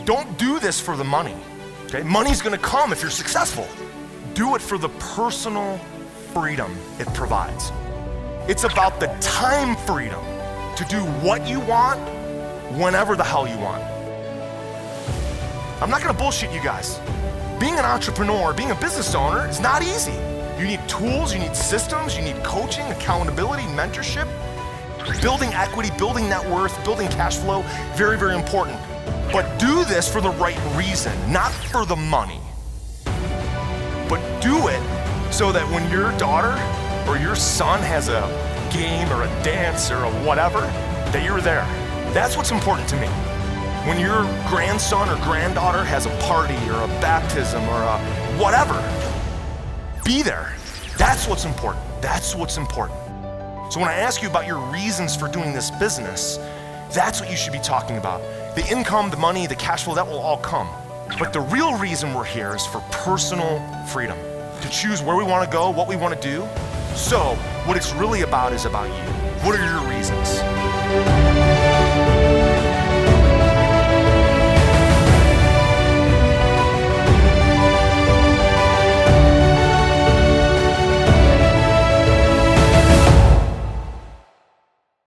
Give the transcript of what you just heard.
Don't do this for the money, okay? Money's gonna come if you're successful. Do it for the personal freedom it provides. It's about the time freedom to do what you want, whenever the hell you want. I'm not gonna bullshit you guys. Being an entrepreneur, being a business owner is not easy. You need tools, you need systems, you need coaching, accountability, mentorship. Building equity, building net worth, building cash flow, very, very important. But do this for the right reason, not for the money. But do it so that when your daughter or your son has a game or a dance or a whatever, that you're there. That's what's important to me. When your grandson or granddaughter has a party or a baptism or a whatever, be there. That's what's important. That's what's important. So when I ask you about your reasons for doing this business, that's what you should be talking about. The income, the money, the cash flow, that will all come. But the real reason we're here is for personal freedom, to choose where we want to go, what we want to do. So what it's really about is about you. What are your reasons?